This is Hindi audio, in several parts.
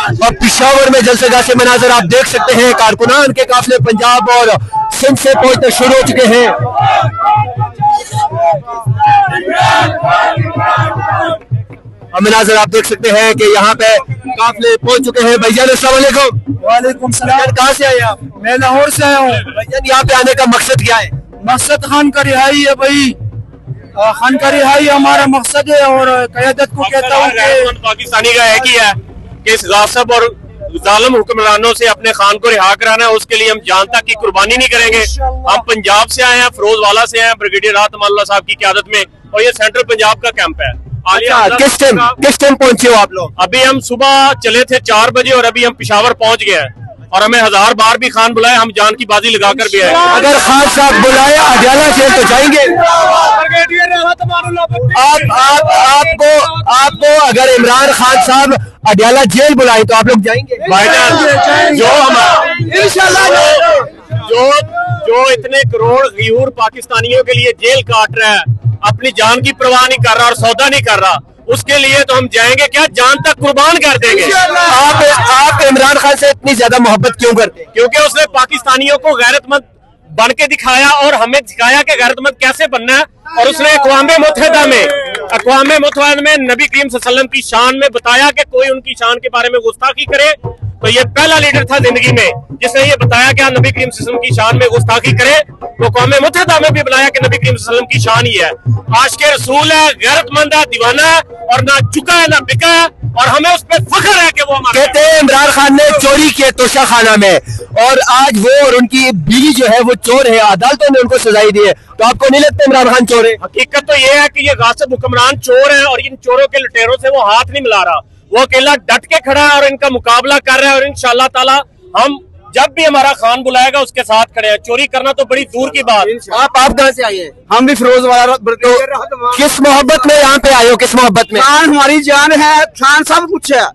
और पिशावर में जलसेगाह से मनाजर आप देख सकते हैं। कारकुनान के काफिले पंजाब और सिंध से पहुंचने शुरू हो चुके हैं। मनाजर आप देख सकते हैं कि यहाँ पे काफिले पहुंच चुके हैं। भैया अस्सलाम वालेकुम। वालेकुम सलाम। कहाँ से आए आप? मैं लाहौर से आया हूँ। भैया यहाँ पे आने का मकसद क्या है? मकसद खान का रिहाई है भाई, खान का रिहाई हमारा मकसद है। और क़यादत को कहता हूँ कि पाकिस्तानी का एक ही है कि इस गासिब और जालिम हुक्मरानों से अपने खान को रिहा कराना है। उसके लिए हम जान तक की कुर्बानी नहीं करेंगे। हम पंजाब से आए हैं, फिरोजवाला से आए हैं, ब्रिगेडियर राहत अमान साहब की क़यादत में, और ये सेंट्रल पंजाब का कैंप है। किस टाइम पहुंचे हो आप लोग? अभी हम सुबह चले थे 4 बजे और अभी हम पिशावर पहुंच गए हैं। और हमें 1000 बार भी खान बुलाए, हम जान की बाजी लगाकर भी आए। अगर खान साहब बुलाए अडियाला जेल तो जाएंगे? आपको अगर इमरान खान साहब अडियाला जेल बुलाए तो आप लोग जाएंगे? जो इतने करोड़ गयूर पाकिस्तानियों के लिए जेल काट रहा है, अपनी जान की परवाह नहीं कर रहा और सौदा नहीं कर रहा, उसके लिए तो हम जाएंगे क्या, जान तक कुर्बान कर देंगे। आप इमरान खान से इतनी ज्यादा मोहब्बत क्यों करते हैं? क्योंकि उसने पाकिस्तानियों को गैरतमंद बन के दिखाया और हमें दिखाया कि गैरतमंद कैसे बनना है। और उसने अक़वाम मुत्तहिदा में नबी करीम सल्लल्लाहु अलैहि वसल्लम की शान में बताया कि कोई उनकी शान के बारे में गुस्ताखी करे तो ये पहला लीडर था जिंदगी में जिसने ये बताया कि नबी करीम सल्लल्लाहु अलैहि वसल्लम की शान में गुस्ताखी करे। तो अक़वाम मुत्तहिदा में भी बताया कि नबी करीम सल्लल्लाहु अलैहि वसल्लम की शान ही है, आशिक़े रसूल है, गैरतमंद है, दीवाना है और ना चुका है ना बिका है। और हमें उस पर फख्र है कि वो हमारे कहते हैं इमरान खान ने चोरी किया तोशा खाना में, और आज वो और उनकी बीवी जो है वो चोर है, अदालतों ने उनको सजाई दी है। तो आपको नहीं लगता इमरान खान चोर है? हकीकत तो ये है कि ये गासिब हुक्मरान चोर है और इन चोरों के लुटेरों से वो हाथ नहीं मिला रहा। वो अकेला डट के खड़ा है और इनका मुकाबला कर रहा है। और इंशाअल्लाह ताला हम जब भी हमारा खान बुलाएगा उसके साथ खड़े हैं। चोरी करना तो बड़ी दूर की बात। आप कहाँ से आए हैं? हम भी फिरोजवाला। तो किस मोहब्बत में यहाँ पे आए हो? किस मोहब्बत में? खान हमारी जान है, खान सब कुछ है,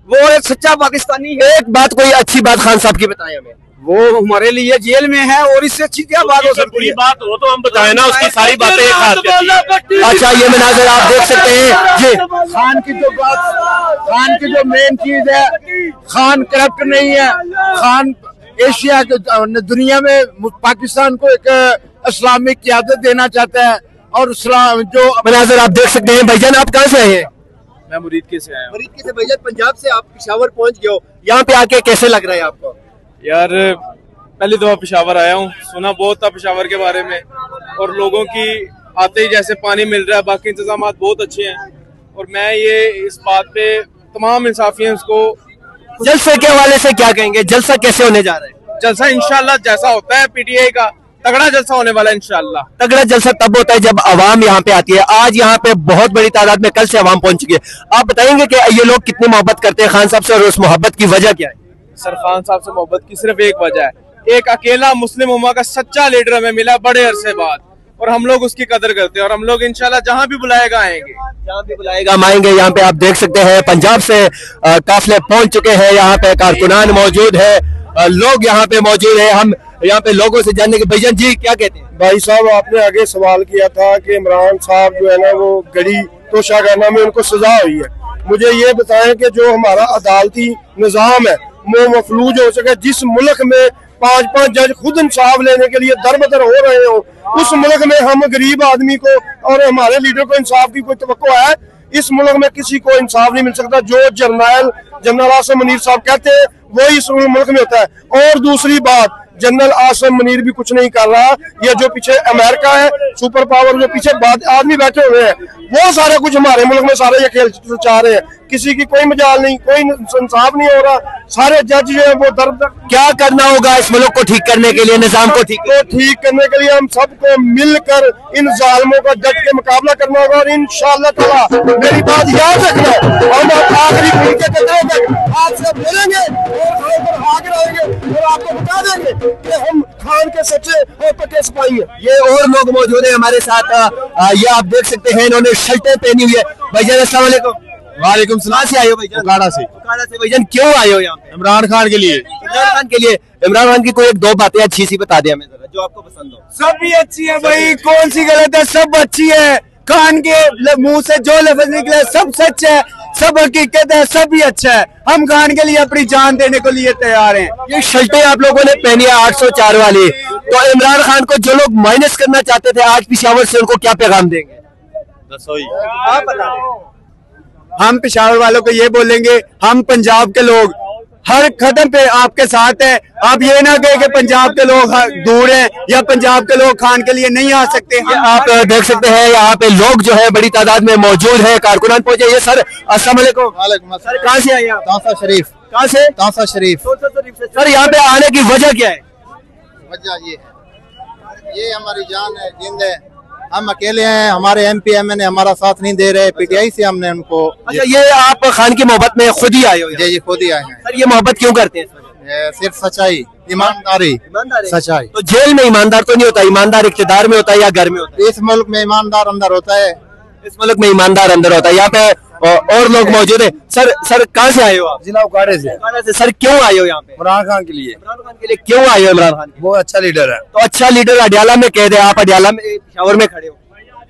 वो एक सच्चा पाकिस्तानी है। एक बात, कोई अच्छी बात खान साहब की बताएं हमें। वो हमारे लिए जेल में है और इससे अच्छी क्या बात हो सकती है? बात हो तो हम बताए ना, उसकी सारी बातें एक हाथ में। अच्छा, ये मनाज़र आप देख सकते हैं जी। खान की जो बात, खान की जो मेन चीज है, खान करप्ट नहीं है। खान एशिया के दुनिया में पाकिस्तान को एक इस्लामिक क़यादत देना चाहता है। और इस्लाम जो मनाज़र आप देख सकते हैं। भाईजान आप कहाँ से आए हैं? मैं मुरीदके से आया हूँ। मुरीदके से। भाईजान पंजाब से आप पिशावर पहुँच गए हो, यहाँ पे आके कैसे लग रहा है आपको? यार पहली दफा पिशावर आया हूँ, सुना बहुत था पिशावर के बारे में, और लोगों की आते ही जैसे पानी मिल रहा है, बाकी इंतजाम बहुत अच्छे हैं। और मैं ये इस बात पे तमाम इंसाफियंस को, जलसे के हवाले से क्या कहेंगे? जलसा कैसे होने जा रहा है? जलसा इंशाल्लाह जैसा होता है पीटीआई का, तगड़ा जलसा होने वाला है इंशाल्लाह। तगड़ा जलसा तब होता है जब आवाम यहाँ पे आती है। आज यहाँ पे बहुत बड़ी तादाद में कल से आवाम पहुंच चुकी है। आप बताएंगे कि ये लोग कितनी मोहब्बत करते हैं खान साहब से, और उस मोहब्बत की वजह क्या है? सर खान साहब से मोहब्बत की सिर्फ एक वजह है, एक अकेला मुस्लिम उम्मा का सच्चा लीडर हमें मिला बड़े अरसे बाद, और हम लोग उसकी कदर करते हैं। और हम लोग इंशाल्लाह जहाँ भी बुलाएगा आएंगे, जहाँ भी बुलाएगा हम आएंगे। यहाँ पे आप देख सकते हैं पंजाब से काफिले पहुंच चुके हैं। यहाँ पे कारकुनान मौजूद है, लोग यहाँ पे मौजूद है। हम यहाँ पे लोगों से जानने के। भैया जी क्या कहते हैं? भाई साहब, आपने आगे सवाल किया था कि इमरान साहब जो है ना वो गड़ी तोशा खाना में उनको सजा हुई है। मुझे ये बताएं कि जो हमारा अदालती निजाम है वो मफलूज हो सके, जिस मुल्क में 5-5 जज खुद इंसाफ लेने के लिए दरबदर हो रहे हो, उस मुल्क में हम गरीब आदमी को और हमारे लीडर को इंसाफ की कोई तवक्को है? इस मुल्क में किसी को इंसाफ नहीं मिल सकता। जो जनरल आसिम मुनीर साहब कहते हैं वही इस मुल्क में होता है। और दूसरी बात, जनरल आसिम मुनीर भी कुछ नहीं कर रहा। ये जो पीछे अमेरिका है, सुपर पावर, जो पीछे आदमी बैठे हुए हैं, वो सारा कुछ हमारे मुल्क में सारे ये खेल चाह रहे हैं। किसी की कोई मजाल नहीं, कोई इंसाफ नहीं हो रहा। सारे जज जो है वो दर क्या करना होगा इस मुल्क को ठीक करने के लिए, निजाम को ठीक करने के लिए हम सबको मिलकर इन जालिमों का डट के मुकाबला करना होगा। और इंशाअल्लाह ताला, मेरी बात याद रखना, हम आखिरी खून के कतरे तक आपसे बोलेंगे और आगे रहेंगे और आपको बता देंगे कि हम खान के सच्चे और पक्के सिपाही हैं। ये और लोग मौजूद हैं हमारे साथ। ये आप देख सकते हैं, इन्होंने शर्टें पहनी हुई है। भाईजान अस्सलाम वालेकुम। वालेकुम सलाम। से आए हो भाईजान? उकाड़ा से। भाईजान क्यों आए हो यहाँ पे? इमरान खान के लिए। इमरान खान के लिए। इमरान खान की कोई 1-2 बातें अच्छी सी बता दे हमें जरा, जो आपको पसंद हो। सब भी अच्छी है भाई, कौन सी गलत है, सब अच्छी है। खान के मुंह से जो लफ्ज निकले सब सच है, सब हकीकत है, सब ही अच्छा है। हम खान के लिए अपनी जान देने को लिए तैयार हैं। ये शर्टें आप लोगों ने पहनी है 804 वाली, तो इमरान खान को जो लोग माइनस करना चाहते थे आज पेशावर से, उनको क्या पैगाम देंगे? आप बता दें। हम पेशावर वालों को ये बोलेंगे, हम पंजाब के लोग हर कदम पे आपके साथ है। आप ये ना कहें कि पंजाब के लोग दूर हैं या पंजाब के लोग खान के लिए नहीं आ सकते। आप देख सकते हैं यहाँ पे लोग जो है बड़ी तादाद में मौजूद है, कारकुनान पहुंचे। ये सर अस्सलाम वालेकुम। सर कहाँ से आए आप? तौसा शरीफ। कहाँ से? तौसा शरीफ। सर यहाँ पे आने की वजह क्या है? वजह ये हमारी जान है, जिंद है। हम अकेले हैं, हमारे MP MN हमारा साथ नहीं दे रहे, PTI से हमने उनको। अच्छा, ये आप खान की मोहब्बत में खुद ही आए हो? जी खुद ही आए हैं। सर ये मोहब्बत क्यों करते हैं? सिर्फ सच्चाई, ईमानदारी, सच्चाई। तो जेल में ईमानदार तो नहीं होता, ईमानदार इख्तिदार में होता है या घर में होता है? इस मुल्क में ईमानदार अंदर होता है। इस मुल्क में ईमानदार अंदर होता है। यहाँ पे और लोग मौजूद है। सर कहाँ से आए हो आप? जिला उकाड़े से। उकाड़ा से। सर क्यों आए हो यहाँ पे? इमरान खान के लिए। इमरान खान के लिए क्यों आए हो? इमरान खान वो अच्छा लीडर है। तो अच्छा लीडर अडियाला में कह दे, आप अडियाला में पेशावर में खड़े हो।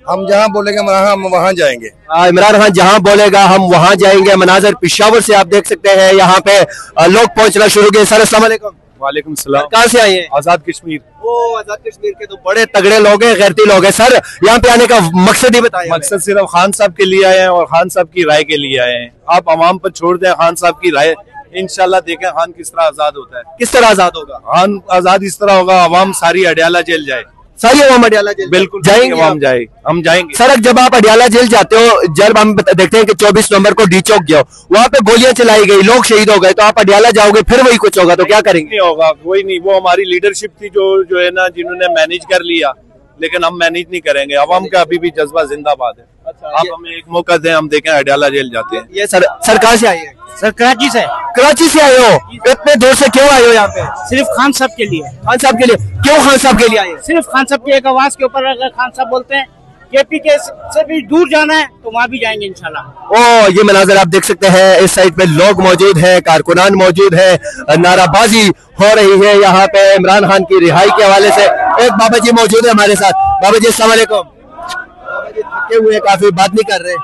हम जहाँ बोलेंगे इमरान खान, हम वहाँ जाएंगे। इमरान खान जहाँ बोलेगा हम वहाँ जाएंगे। मनाजर पेशावर से आप देख सकते हैं, यहाँ पे लोग पहुंचना शुरू किए। सर अस्सलाम वालेकुम। वालेकुम सलाम। कहाँ से आए हैं? आजाद कश्मीर। ओ आजाद कश्मीर के तो बड़े तगड़े लोग हैं, गैरती लोग हैं। सर यहाँ पे आने का मकसद ही बताइए। मकसद सिर्फ खान साहब के लिए आए हैं और खान साहब की राय के लिए आए हैं। आप अवाम पर छोड़ दें खान साहब की राय, इंशाल्लाह देखें खान किस तरह आजाद होता है। किस तरह आजाद होगा? खान आजाद इस तरह होगा, अवाम सारी अडियाला जेल जाए। सारी अवाम अडियाला जेल बिल्कुल जाएंगे? अवाम जाए, हम जाएंगे। सर जब आप अडियाला जेल जाते हो, जब हम देखते हैं कि 24 नवंबर को डी चौक गया, वहाँ पे गोलियां चलाई गई, लोग शहीद हो गए, तो आप अडियाला जाओगे फिर वही कुछ होगा, तो क्या करेंगे? नहीं होगा, कोई नहीं। वो हमारी लीडरशिप थी जो है ना, जिन्होंने मैनेज कर लिया, लेकिन हम मैनेज नहीं करेंगे। अवाम का अभी भी जज्बा जिंदाबाद है। आप हमें एक मौका दें, हम देखें अडियाला जेल जाते हैं। ये सर कहाँ से आए हैं? सर कराची से। कराची से आए हो? इतने दूर से क्यों आए हो यहाँ पे? सिर्फ खान साहब के लिए। खान साहब के लिए? क्यों खान साहब के लिए आए? सिर्फ खान साहब की एक आवाज के ऊपर अगर खान साहब बोलते हैं KP के से भी दूर जाना है तो वहाँ भी जाएंगे इंशाल्लाह। ओ ये मनाजर आप देख सकते हैं, इस साइड पे लोग मौजूद हैं, कारकुनान मौजूद है, नाराबाजी हो रही है यहाँ पे इमरान खान की रिहाई के हवाले से। एक बाबा जी मौजूद है हमारे साथ। बाबा जी अस्सलाम वालेकुम। बाबा जी थके हुए, काफी बात नहीं कर रहे।